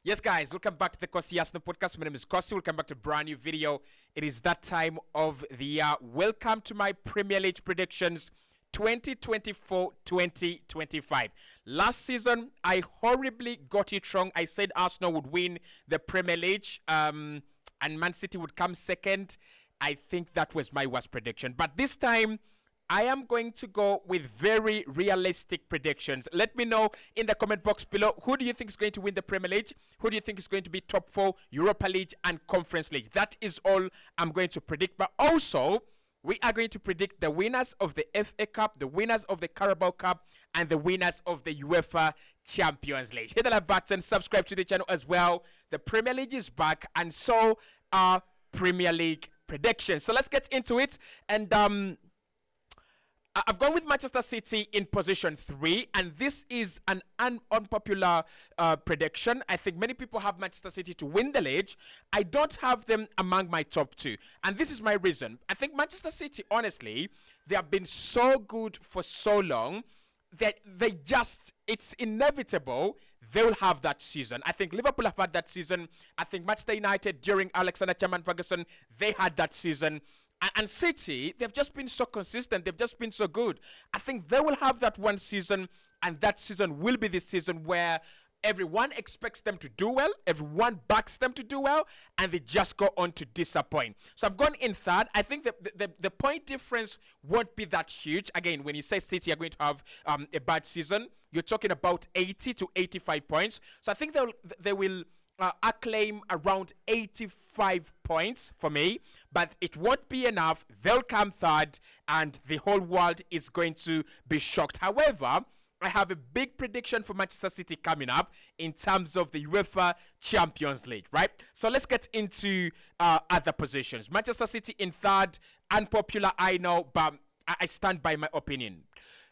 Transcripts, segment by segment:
Yes, guys, welcome back to the Cossy Arsenal podcast. My name is Cossy. Welcome back to a brand new video. It is that time of the year. Welcome to my Premier League predictions 2024-2025. Last season, I horribly got it wrong. I said Arsenal would win the Premier League and Man City would come second. I think that was my worst prediction. But this time, I am going to go with very realistic predictions. Let me know in the comment box below, who do you think is going to win the Premier League? Who do you think is going to be top 4, Europa League and Conference League? That is all I'm going to predict. But also, we are going to predict the winners of the FA Cup, the winners of the Carabao Cup, and the winners of the UEFA Champions League. Hit that like button, subscribe to the channel as well. The Premier League is back, and so are Premier League predictions. So let's get into it. And I've gone with Manchester City in position 3, and this is an unpopular prediction. I think many people have Manchester City to win the league. I don't have them among my top 2, and this is my reason. I think Manchester City, honestly, they have been so good for so long that it's inevitable they'll have that season. I think Liverpool have had that season. I think Manchester United during Alexander Chairman Ferguson, they had that season. And City, they've just been so consistent. They've just been so good. I think they will have that one season, and that season will be the season where everyone expects them to do well, everyone backs them to do well, and they just go on to disappoint. So I've gone in third. I think the point difference won't be that huge. Again, when you say City are going to have a bad season, you're talking about 80 to 85 points. So I think they will acclaim around 85 points for me, but it won't be enough. They'll come third, and the whole world is going to be shocked. However, I have a big prediction for Manchester City coming up in terms of the UEFA Champions League, right? So let's get into other positions. Manchester City in third, unpopular, I know, but I stand by my opinion.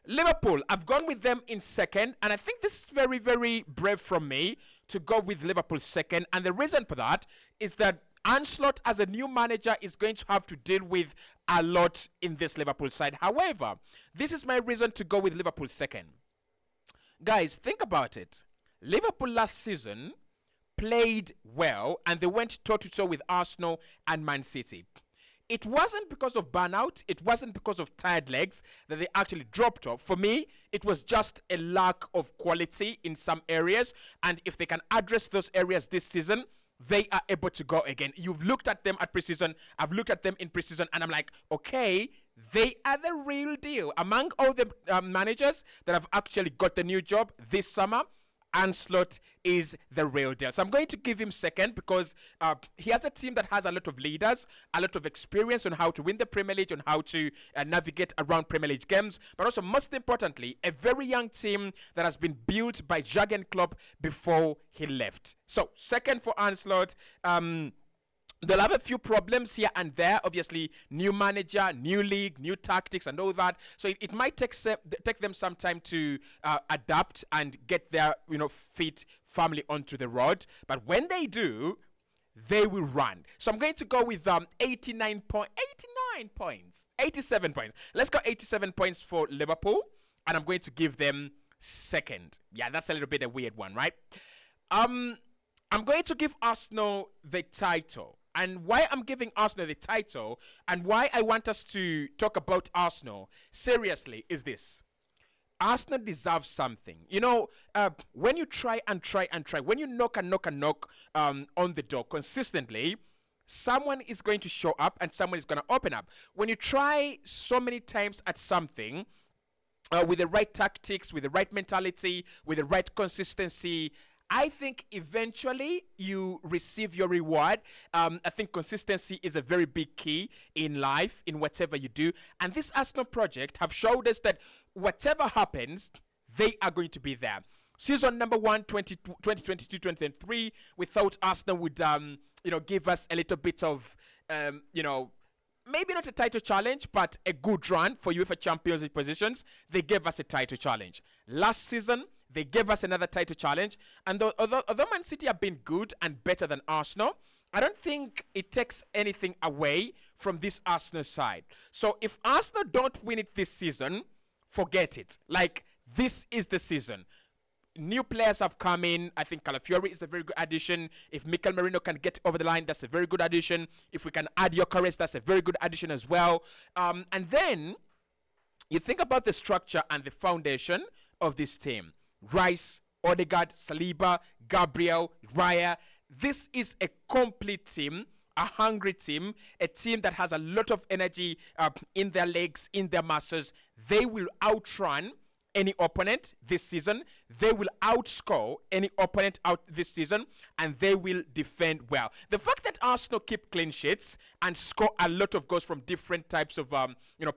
Liverpool, I've gone with them in second, and I think this is very, very brave from me to go with Liverpool second. And the reason for that is that Ancelotti, as a new manager, is going to have to deal with a lot in this Liverpool side. However, this is my reason to go with Liverpool second. Guys, think about it. Liverpool last season played well, and they went toe-to-toe with Arsenal and Man City. It wasn't because of burnout. It wasn't because of tired legs that they actually dropped off. For me, it was just a lack of quality in some areas. And if they can address those areas this season, they are able to go again. You've looked at them at preseason. I've looked at them in preseason, and I'm like, okay, they are the real deal. Among all the managers that have actually got the new job this summer, Ancelotti is the real deal. So I'm going to give him second because he has a team that has a lot of leaders, a lot of experience on how to win the Premier League, on how to navigate around Premier League games, but also most importantly, a very young team that has been built by Jurgen Klopp before he left. So second for Ancelotti. They'll have a few problems here and there. Obviously, new manager, new league, new tactics, and all that. So it might take them some time to adapt and get their feet firmly onto the road. But when they do, they will run. So I'm going to go with 87 points. Let's go 87 points for Liverpool, and I'm going to give them second. Yeah, that's a little bit a weird one, right? I'm going to give Arsenal the title. And why I'm giving Arsenal the title and why I want us to talk about Arsenal seriously is this. Arsenal deserves something. When you try and try and try, when you knock and knock and knock on the door consistently, someone is going to show up and someone is going to open up. When you try so many times at something with the right tactics, with the right mentality, with the right consistency, I think eventually you receive your reward. I think consistency is a very big key in life, in whatever you do. And this Arsenal project have showed us that whatever happens, they are going to be there. Season number 1, 2022-2023, we thought Arsenal would, give us a little bit of, maybe not a title challenge, but a good run for UEFA Champions League positions. They gave us a title challenge. Last season, they gave us another title challenge. And although Man City have been good and better than Arsenal, I don't think it takes anything away from this Arsenal side. So if Arsenal don't win it this season, forget it. Like, this is the season. new players have come in. I think Calafiori is a very good addition. If Mikel Merino can get over the line, that's a very good addition. If we can add Gyökeres, that's a very good addition as well. And then you think about the structure and the foundation of this team. Rice, Odegaard, Saliba, Gabriel, Raya. This is a complete team, a hungry team, a team that has a lot of energy in their legs, in their muscles. They will outrun any opponent this season. They will outscore any opponent out this season, and they will defend well. The fact that Arsenal keep clean sheets and score a lot of goals from different types of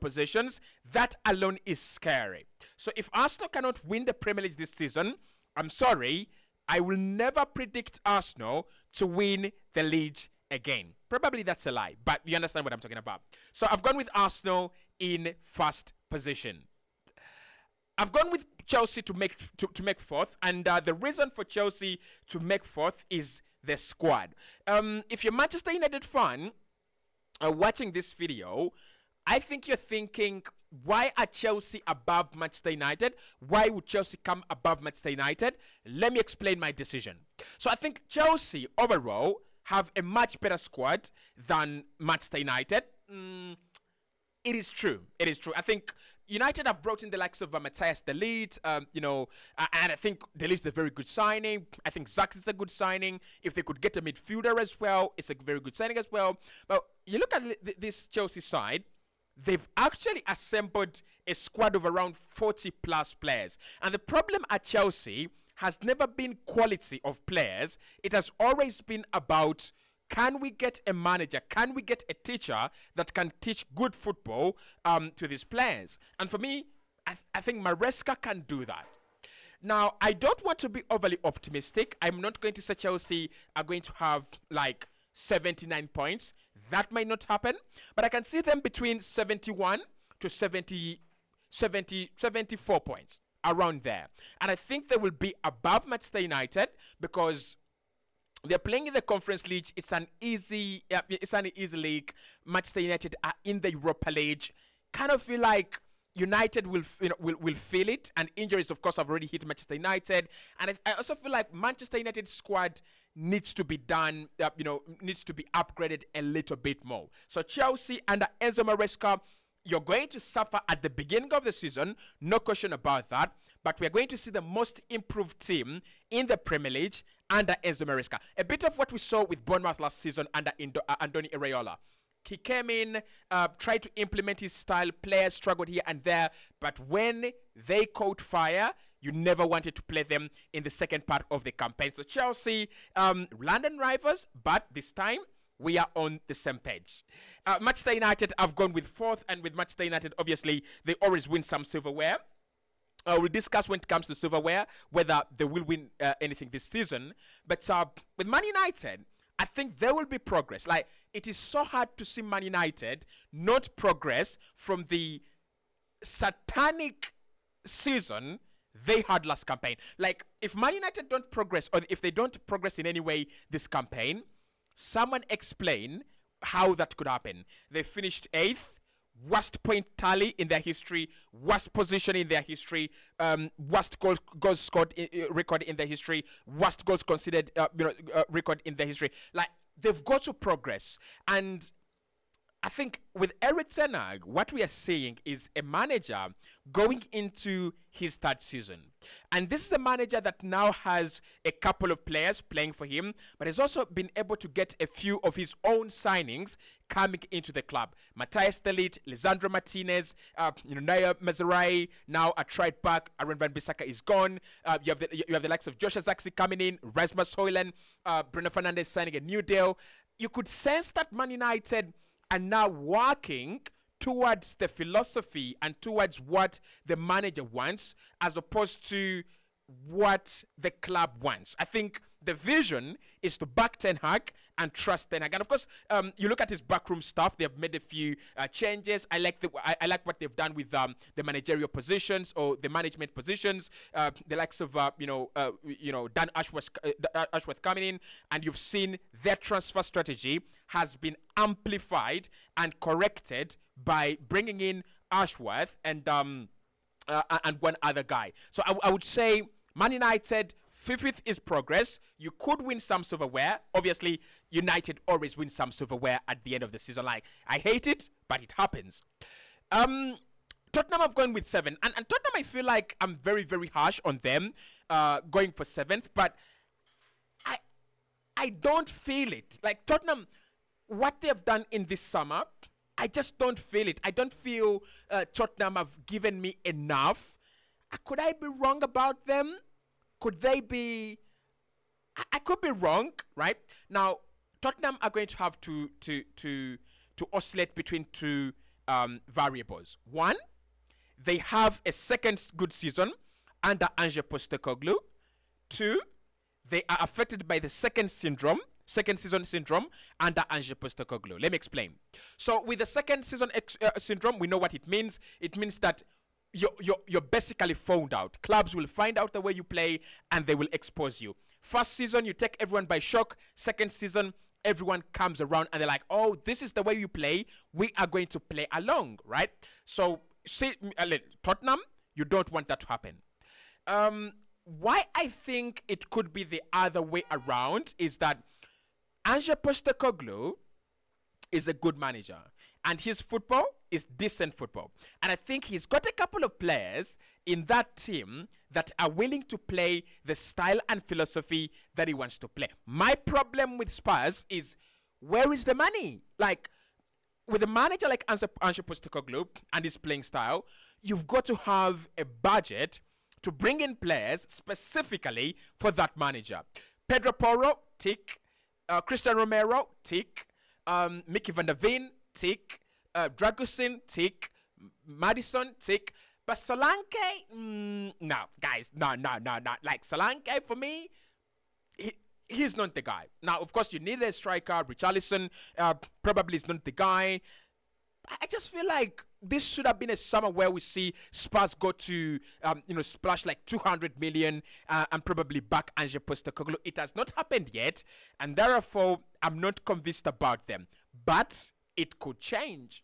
positions, that alone is scary. So if Arsenal cannot win the Premier League this season, I'm sorry, I will never predict Arsenal to win the league again. Probably that's a lie, but you understand what I'm talking about. So I've gone with Arsenal in first position. I've gone with Chelsea to make fourth, and the reason for Chelsea to make fourth is the squad. If you're a Manchester United fan watching this video, I think you're thinking, why are Chelsea above Manchester United? Why would Chelsea come above Manchester United? Let me explain my decision. So I think Chelsea overall have a much better squad than Manchester United. It is true. It is true. I think United have brought in the likes of Matthias De Ligt, and I think De Ligt is a very good signing. I think Zax is a good signing. If they could get a midfielder as well, it's a very good signing as well. But you look at this Chelsea side, they've actually assembled a squad of around 40 plus players. And the problem at Chelsea has never been quality of players. It has always been about, can we get a manager? Can we get a teacher that can teach good football to these players? And for me, I think Maresca can do that. Now, I don't want to be overly optimistic. I'm not going to say Chelsea are going to have like 79 points. That might not happen. But I can see them between 71 to 74 points, around there. And I think they will be above Manchester United because they're playing in the Conference League. It's an easy league. Manchester United are in the Europa League. Kind of feel like United will feel it, and injuries, of course, have already hit Manchester United. And I also feel like Manchester United's squad needs to be done, needs to be upgraded a little bit more. So Chelsea under Enzo Maresca, you're going to suffer at the beginning of the season, no question about that. But we're going to see the most improved team in the Premier League under Enzo Maresca. A bit of what we saw with Bournemouth last season under Andoni Iraola. He came in, tried to implement his style. Players struggled here and there. But when they caught fire, you never wanted to play them in the second part of the campaign. So Chelsea, London rivals, but this time we are on the same page. Manchester United, I've gone with fourth. And with Manchester United, obviously, they always win some silverware. We'll discuss when it comes to silverware whether they will win anything this season. But with Man United, I think there will be progress. Like, it is so hard to see Man United not progress from the satanic season they had last campaign. Like, if Man United don't progress, or if they don't progress in any way this campaign, someone explain how that could happen. They finished 8th. Worst point tally in their history, worst position in their history, worst goals scored record in their history, worst goals conceded record in their history. Like, they've got to progress. And I think with Erik ten Hag, what we are seeing is a manager going into his third season. And this is a manager that now has a couple of players playing for him, but has also been able to get a few of his own signings coming into the club. Matthias De Ligt, Lisandro Martinez, Naya Mazurai, now a right back. Aaron Van Bissaka is gone. You have the likes of Joshua Zirkzee coming in, Rasmus Højlund, Bruno Fernandes signing a new deal. You could sense that Man United are now working towards the philosophy and towards what the manager wants, as opposed to what the club wants. I think the vision is to back Ten Hag and trust Ten Hag. And of course, you look at his backroom stuff; they have made a few changes. I like what they've done with the managerial positions or the management positions. The likes of Dan Ashworth coming in, and you've seen their transfer strategy has been amplified and corrected by bringing in Ashworth and one other guy. So I would say Man United, fifth is progress. You could win some silverware. Obviously, United always win some silverware at the end of the season. Like, I hate it, but it happens. Tottenham have gone with 7. And Tottenham, I feel like I'm very, very harsh on them going for 7th. But I don't feel it. Like, Tottenham, what they have done in this summer, I just don't feel it. I don't feel Tottenham have given me enough. Could I be wrong about them? Could they be... I could be wrong, right? Now, Tottenham are going to have to oscillate between two variables. One, they have a second good season under Ange Postecoglou. 2, they are affected by the second season syndrome under Ange Postecoglou. Let me explain. So with the second season syndrome, we know what it means. It means that you're basically found out. Clubs will find out the way you play and they will expose you. First season, you take everyone by shock. Second season, everyone comes around and they're like, oh, this is the way you play. We are going to play along, right? So, Tottenham, you don't want that to happen. Why I think it could be the other way around is that Ange Postecoglou is a good manager and his football is decent football. And I think he's got a couple of players in that team that are willing to play the style and philosophy that he wants to play. My problem with Spurs is, where is the money? Like, with a manager like Ange Postecoglou and his playing style, you've got to have a budget to bring in players specifically for that manager. Pedro Porro, tick. Christian Romero, tick. Mickey van der Veen, tick. Dragusin, tick. Madison, tick. But Solanke, no, guys, no. Like, Solanke, for me, he's not the guy. Now, of course, you need a striker. Richarlison probably is not the guy. I just feel like this should have been a summer where we see Spurs go to, splash like 200 million and probably back Ange Postecoglou. It has not happened yet, and therefore, I'm not convinced about them. But it could change.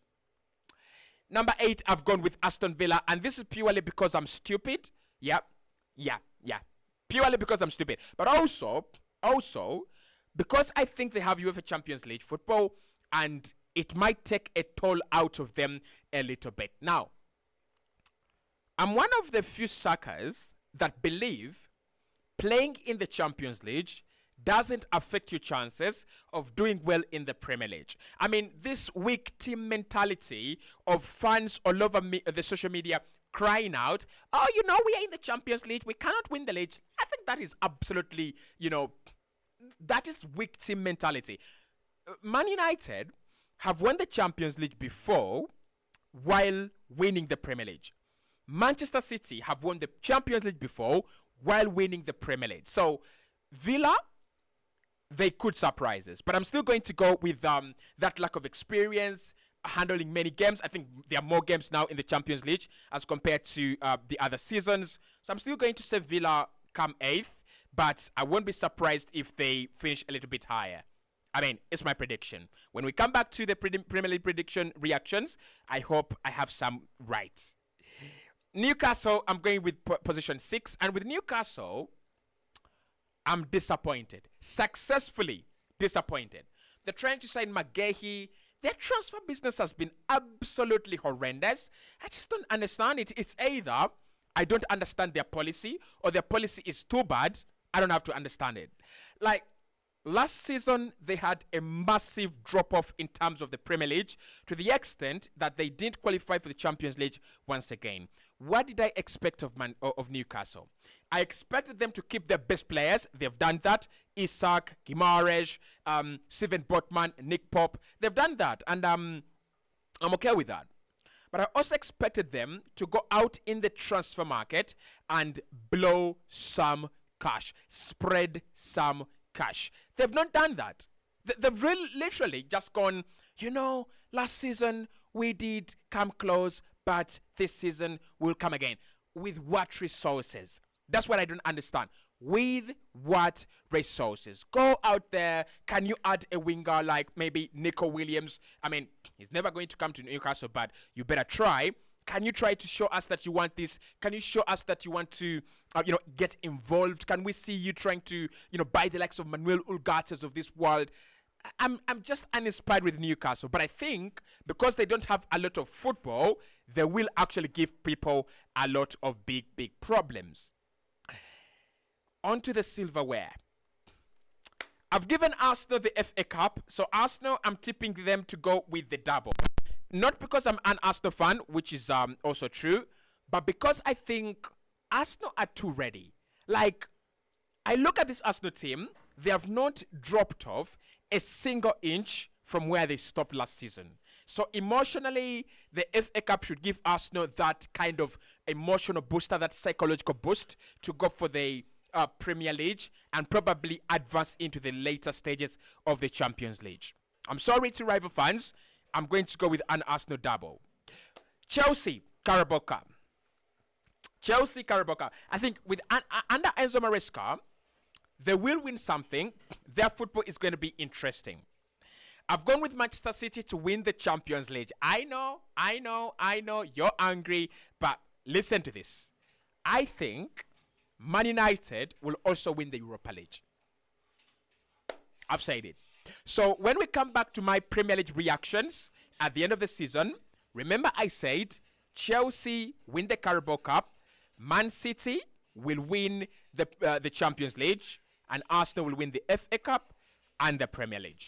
Number 8, I've gone with Aston Villa, and this is purely because I'm stupid. Yeah. Purely because I'm stupid. But also, because I think they have UEFA Champions League football, and it might take a toll out of them a little bit. Now, I'm one of the few suckers that believe playing in the Champions League doesn't affect your chances of doing well in the Premier League. I mean, this weak team mentality of fans all over the social media crying out, oh, we are in the Champions League, we cannot win the league. I think that is absolutely, that is weak team mentality. Man United have won the Champions League before while winning the Premier League. Manchester City have won the Champions League before while winning the Premier League. So, Villa, they could surprise us. But I'm still going to go with that lack of experience, handling many games. I think there are more games now in the Champions League as compared to the other seasons. So I'm still going to say Villa come 8th, but I won't be surprised if they finish a little bit higher. I mean, it's my prediction. When we come back to the Premier League prediction reactions, I hope I have some right. Newcastle, I'm going with position 6. And with Newcastle, I'm disappointed. Successfully disappointed. They're trying to sign McGahey. Their transfer business has been absolutely horrendous. I just don't understand it. It's either I don't understand their policy or their policy is too bad. I don't have to understand it. Like, last season, they had a massive drop-off in terms of the Premier League to the extent that they didn't qualify for the Champions League once again. What did I expect of Newcastle? I expected them to keep their best players. They've done that. Isak, Guimaraes, Steven Botman, Nick Pope. They've done that, and I'm okay with that. But I also expected them to go out in the transfer market and blow some cash, spread some cash. They've not done that. They've literally just gone, last season we did come close, but this season we'll come again. With what resources? That's what I don't understand. With what resources? Go out there. Can you add a winger like maybe Nico Williams? I mean, he's never going to come to Newcastle, but you better try. Can you try to show us that you want this? Can you show us that you want to, get involved? Can we see you trying to, buy the likes of Manuel Ugarte of this world? I'm just uninspired with Newcastle, but I think because they don't have a lot of football, they will actually give people a lot of big problems. On to the silverware. I've given Arsenal the FA Cup, so Arsenal, I'm tipping them to go with the double. Not because I'm an Arsenal fan, which is also true, but because I think Arsenal are too ready. Like, I look at this Arsenal team, they have not dropped off a single inch from where they stopped last season. So emotionally, the FA Cup should give Arsenal that kind of emotional booster, that psychological boost to go for the Premier League and probably advance into the later stages of the Champions League. I'm sorry to rival fans. I'm going to go with an Arsenal double. Chelsea, Carabao Cup. Chelsea, Carabao Cup. I think with under Enzo Maresca, they will win something. Their football is going to be interesting. I've gone with Manchester City to win the Champions League. I know, you're angry, but listen to this. I think Man United will also win the Europa League. I've said it. So when we come back to my Premier League reactions at the end of the season, remember I said Chelsea win the Carabao Cup, Man City will win the Champions League, and Arsenal will win the FA Cup and the Premier League.